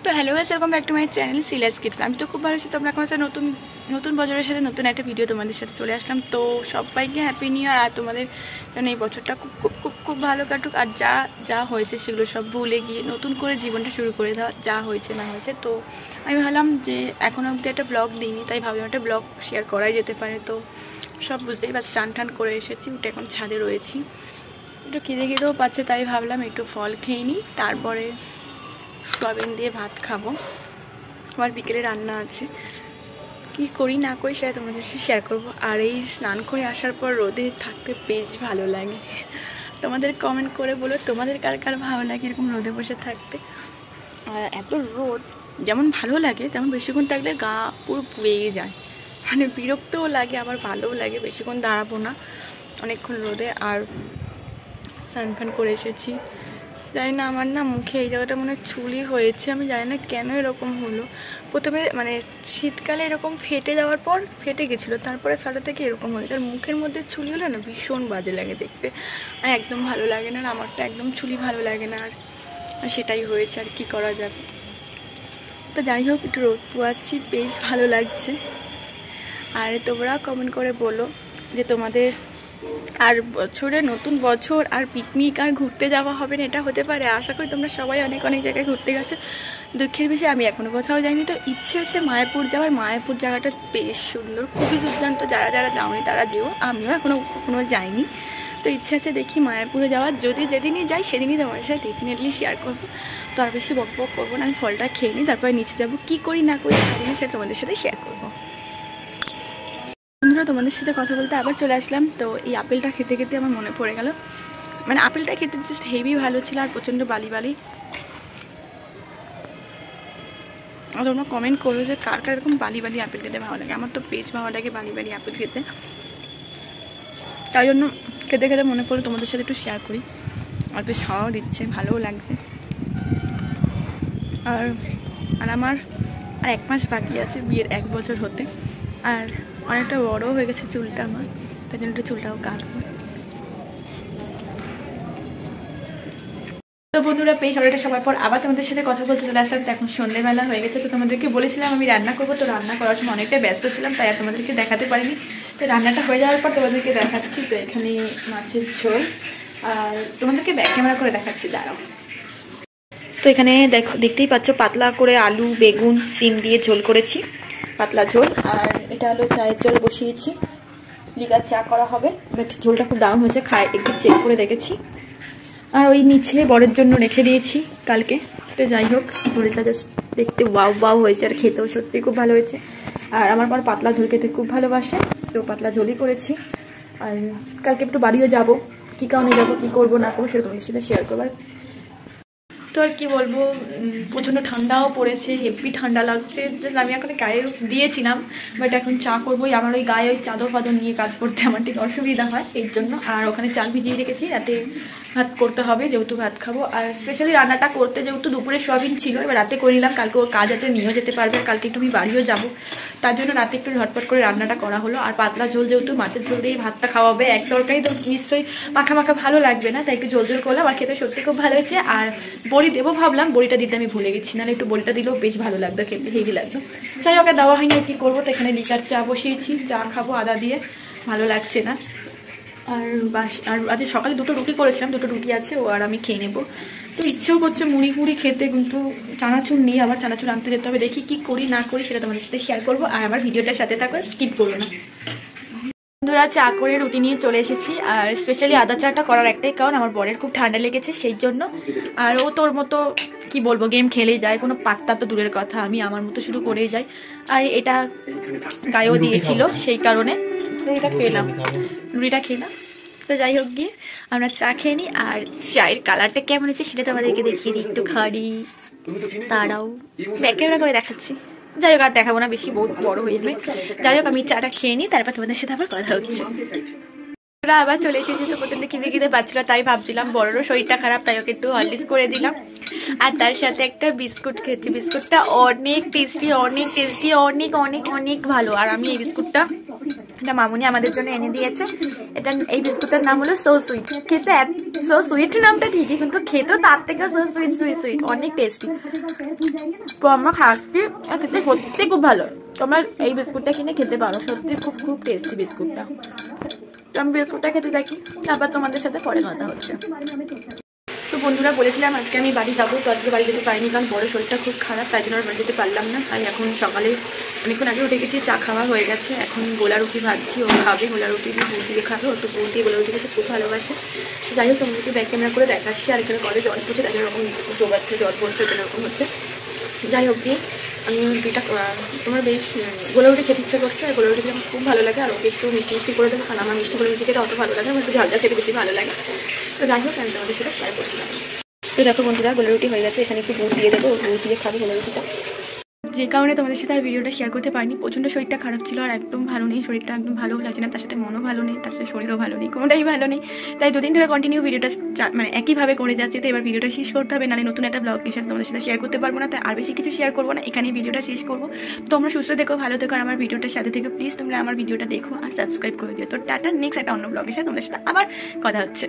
তো hello guys, welcome back to my channel Silas Kids. আমি তো খুব ভালো আছি। তোমরা আমার সাথে নতুন বছরের সাথে নতুন একটা ভিডিও তোমাদের সাথে চলে আসলাম। তো সবাইকে হ্যাপি নিউ ইয়ার। আর তোমাদের যেন এই বছরটা খুব খুব খুব খুব ভালো কাটুক। আর যা যা হয়েছে সেগুলো সব ভুলে গিয়ে নতুন করে জীবনটা শুরু করে দেওয়া, যা হয়েছে না হয়েছে। তো আমি ভাবলাম যে এখনও অবধি একটা ব্লগ দিইনি, তাই ভাবলাম একটা ব্লগ শেয়ার করাই যেতে পারে। তো সব বুঝতেই পারছি, স্নান টান করে এসেছি, উঠে এখন ছাদে রয়েছি। একটু খিদেও পাচ্ছে, তাই ভাবলাম একটু ফল খেয়ে নিই, তারপরে সয়াবিন দিয়ে ভাত খাবো। আমার বিকেলে রান্না আছে, কি করি না করি সেটা তোমাদের সাথে শেয়ার করবো। আর এই স্নান করে আসার পর রোদে থাকতে বেশ ভালো লাগে। তোমাদের কমেন্ট করে বলো তোমাদের কার কার ভালো লাগে এরকম রোদে বসে থাকতে। আর এত রোদ যেমন ভালো লাগে তেমন বেশিক্ষণ থাকলে গা পুরো পুড়ে যায়, মানে বিরক্তও লাগে আবার ভালোও লাগে। বেশিক্ষণ দাঁড়াবো না অনেকক্ষণ রোদে। আর স্নান ফান করে এসেছি। জানি না, আমার না মুখে এই জায়গাটা মনে চুলই হয়েছে। আমি জানি না কেন এরকম হলো। প্রথমে মানে শীতকালে এরকম ফেটে যাওয়ার পর ফেটে গেছিলো, তারপরে ফেটা থেকে এরকম হয়েছে। আর মুখের মধ্যে চুলি হলে না ভীষণ বাজে লাগে দেখতে, আর একদম ভালো লাগে না। আর আমারটা একদম চুলি ভালো লাগে না, আর সেটাই হয়েছে। আর কি করা যাবে। তো যাই হোক, একটু রোদ পোয়াচ্ছি, বেশ ভালো লাগছে। আর তোমরা কমেন্ট করে বলো যে তোমাদের আর বছরে নতুন বছর আর পিকনিক আর ঘুরতে যাওয়া হবে না, এটা হতে পারে। আশা করি তোমরা সবাই অনেক অনেক জায়গায় ঘুরতে গেছো। দুঃখের বিষয় আমি এখনও কোথাও যাইনি। তো ইচ্ছে আছে মায়াপুর যাওয়ার। মায়াপুর জায়গাটা বেশ সুন্দর, খুবই দুর্দান্ত। যারা যারা যাওনি তারা যেও, আমিও এখনও যাইনি। তো ইচ্ছে আছে দেখি মায়াপুরে যাওয়ার। যদি যেদিনই যাই সেদিনই তোমাদের সাথে ডেফিনেটলি শেয়ার করবো। তো আর বেশি বক বক করবো না, আমি ফলটা খেয়ে নিই, তারপরে নিচে যাবো। কী করি না করি সারাদিনই সেটা তোমাদের সাথে শেয়ার করবো। বন্ধুরা, তোমাদের সাথে কথা বলতে আবার চলে আসলাম। তো এই আপেলটা খেতে খেতে আমার মনে পড়ে গেল, মানে আপেলটা খেতে জাস্ট হেভি ভালো ছিল, আর প্রচণ্ড বালি বালি। আর তোমরা কমেন্ট করো যে কার কার এরকম বালি বালি আপেল খেতে ভালো লাগে। আমার তো বেশ ভালো লাগে বালি বালি আপেল খেতে, তাই জন্য খেতে খেতে মনে পড়লো তোমাদের সাথে একটু শেয়ার করি। আর বেশ হাওয়াও দিচ্ছে, ভালোও লাগছে। আর আর আমার আর 1 মাস বাকি আছে বিয়ের 1 বছর হতে। আর অনেকটা বড়ও হয়ে গেছে চুলটা আমার, তাই জন্য একটু চুলটাও কাটবো। তো বন্ধুরা, বেশ অনেকটা সময় পর আবার তোমাদের সাথে কথা বলতে চলে আসলাম। তো এখন সন্ধ্যেবেলা হয়ে গেছে। তো তোমাদেরকে বলেছিলাম আমি রান্না করবো, তো রান্না করার সময় অনেকটা ব্যস্ত ছিলাম, তাই আর তোমাদেরকে দেখাতে পারিনি। তো রান্নাটা হয়ে যাওয়ার পর তোমাদেরকে দেখাচ্ছি। তো এখানে মাছের ঝোল, আর তোমাদেরকে ব্যাক ক্যামেরা করে দেখাচ্ছি, দাঁড়াও। তো এখানে দেখতেই পাচ্ছ পাতলা করে আলু বেগুন সিম দিয়ে ঝোল করেছি, পাতলা ঝোল। আর এটা হলো চায়ের জল বসিয়েছি, লিকার চা করা হবে। বাট ঝোলটা খুব দারুণ হয়েছে, একটু চেক করে দেখেছি। আর ওই নিচে বরের জন্য রেখে দিয়েছি কালকে। তো যাই হোক, ঝোলটা জাস্ট দেখতে ওয়াও ওয়াও হয়েছে, আর খেতেও সত্যি খুব ভালো হয়েছে। আর আমার পর পাতলা ঝোল খেতে খুব ভালোবাসে, তো পাতলা ঝোলই করেছি। আর কালকে একটু বাড়িও যাবো, কী কারণে যাবো কী করবো না করবো সেটা তোমাদের সাথে শেয়ার করবো। তো আর কি বলবো, প্রচণ্ড ঠান্ডাও পড়েছে, হেভি ঠান্ডা লাগছে। আমি এখন গায়ে দিয়েছিলাম, বাট এখন চা করবোই। আমার ওই গায়ে ওই চাদর ফাদর নিয়ে কাজ করতে আমার ঠিক অসুবিধা হয়, এর জন্য। আর ওখানে চাল ভিজিয়ে রেখেছি, রাতে ভাত করতে হবে, যেহেতু ভাত খাবো। আর স্পেশালি রান্নাটা করতে যেহেতু দুপুরে সোয়াবিন ছিল, এবার রাতে করে নিলাম। কালকে ওর কাজ আছে, নিয়েও যেতে পারবে। কালকে একটু আমি বাড়িও যাবো, তার জন্য রাতে একটু ঝটপট করে রান্নাটা করা হলো। আর পাতলা ঝোল, যেহেতু মাছের ঝোল দিয়েই ভাতটা খাওয়াবে, এক তরকারি তো নিশ্চয়ই মাখা মাখা ভালো লাগবে না, তাই একটু জোর জোর করলাম। আর খেতে সত্যি খুব ভালো হয়েছে। আর বড়ি দেবো ভাবলাম, বড়িটা দিতে আমি ভুলে গেছি, নাহলে একটু বড়িটা দিলেও বেশ ভালো লাগতো, খেতে হেভি লাগতো। চাই ওকে দেওয়া হয়নি, আর কি করবো। তো এখানে লিকার চা বসিয়েছি, চা খাবো আদা দিয়ে, ভালো লাগছে না। আর আজ সকালে 2টো রুটি করেছিলাম, 2টো রুটি আছে, ও আর আমি খেয়ে নেবো। তো ইচ্ছেও করছে মুড়ি মুড়ি খেতে, কিন্তু চানাচুর নেই, আবার চানাচুর আনতে যেতে হবে। দেখি কি করি না করি সেটা তোমাদের সাথে শেয়ার করবো। আর আমার ভিডিওটার সাথে থাকো, স্কিপ করবো না। বন্ধুরা, চা করে রুটি নিয়ে চলে এসেছি। আর স্পেশালি আদা চাটা করার একটাই কারণ, আমার বরের খুব ঠান্ডা লেগেছে সেই জন্য। আর ও তোর মতো কি বলবো, গেম খেলেই যায়, কোনো পাত্তা তো দূরের কথা, আমি আমার মতো শুরু করেই যাই। আর এটা গায়েও দিয়েছিল সেই কারণে এটা খেলাম, রুটিটা খেলাম। তো যাই হোক, গিয়ে আমরা চা খেয়ে নিই। আর চায়ের কালারটা কেমন হয়েছে সেটা তোমাদেরকে দেখিয়ে দিই একটু খাড়ি, তারাও ব্যাক ক্যামেরা করে দেখাচ্ছি। যাই হোক, আর দেখাবো না, বেশি বহুত বড় হয়ে যাবে। যাই হোক, আমি চাটা খেয়ে নিই, তারপর তোমাদের সাথে আবার কথা হচ্ছে। ওরা আবার চলে এসেছে। তো প্রথমে খিদে পাচ্ছিল, তাই ভাবছিলাম বড়োরও শরীরটা খারাপ, তাই ওকে একটু হরলিক্স করে দিলাম। আর তার সাথে একটা বিস্কুট খেয়েছি। বিস্কুটটা অনেক টেস্টি, অনেক টেস্টি, অনেক অনেক অনেক ভালো। আর আমি এই বিস্কুটটা এটা মামুনি আমাদের জন্য এনে দিয়েছে। এটা এই বিস্কুটের নাম হলো সো সুইট। খেতে সো সুইট নামটা ঠিকই, কিন্তু খেতেও তার থেকে সো সুইট সুইট সুইট অনেক টেস্টি। তো আমরা খাচ্ছি, খেতে সত্যি খুব ভালো। তোমরা এই বিস্কুটটা কিনে খেতে পারো, সত্যি খুব খুব টেস্টি বিস্কুটটা। তো আমি বিস্কুটটা খেতে থাকি, তারপর তোমাদের সাথে পরে কথা হচ্ছে। তো বন্ধুরা বলেছিলাম আজকে আমি বাড়ি যাবো, তো আজকে বাড়ি যেতে পারিনি কারণ বড় শরীরটা খুব খারাপ, তাই জন্য বাড়ি যেতে পারলাম না। তাই এখন সকালে অনেকক্ষণ আগে উঠে গেছি, চা খাওয়া হয়ে গেছে। এখন গোলা রুটি ভাজছি, ও খাবে গোলা রুটি দিয়ে, গুড় দিয়ে খাবে। ও তো গুড় দিয়ে গোলা রুটি খেতে খুব ভালোবাসে। যাই হোক তোমাদেরকে ব্যাক ক্যামেরা করে দেখাচ্ছি। আর এখানে কলে জল পড়ছে, তাই এরকম ডোবাচ্ছে, জল পড়ছে, এরকম হচ্ছে। যাই হোক দিয়ে আমি দুইটা তোমার বেশ গোলা রুটি খেতে ইচ্ছা করছে। আর গোলা রুটি খেতে খুব ভালো লাগে, আর ওকে একটু মিষ্টি মিষ্টি করে দেবো, কারণ আমার মিষ্টি গোলা রুটি খেতে অত ভালো লাগে, আমার একটু ঝাল ঝাল খেতে বেশি ভালো লাগে। তো যাই হোক আমি তোমাদের সাথে শেয়ার করছিলাম। তো দেখো বন্ধুরা গোলা রুটি হয়ে গেছে, এখানে একটু গুড় দিয়ে দেবো, গুড় দিয়ে খাবে গোলা রুটিটা। যে কারণে তোমাদের সাথে আর ভিডিওটা শেয়ার করতে পারিনি, প্রচণ্ড শরীরটা খারাপ ছিল, আর একদম ভালো নেই, শরীরটা একদম ভালো লাগছে না, তার সাথে মনও ভালো নেই, তার সাথে শরীরও ভালো নেই, কোনোটাই ভালো নেই। তাই দুদিন ধরে কন্টিনিউ ভিডিওটা মানে একইভাবে করে যাচ্ছে। তো এবার ভিডিওটা শেষ করতে হবে, নাহলে নতুন একটা ব্লগ সাথে তোমাদের সাথে শেয়ার করতে পারবো না। তাই আর বেশি কিছু শেয়ার করবো না, এখানেই ভিডিওটা শেষ করবো। তোমরা সুস্থ থেকো, ভালো থেকো, আর আমার ভিডিওটার সাথে থেকে প্লিজ তোমরা আমার ভিডিওটা দেখো আর সাবস্ক্রাইব করে দিও। তো টাটা, নেক্সট একটা অন্য ব্লগের সাথে তোমাদের সাথে আবার কথা হচ্ছে।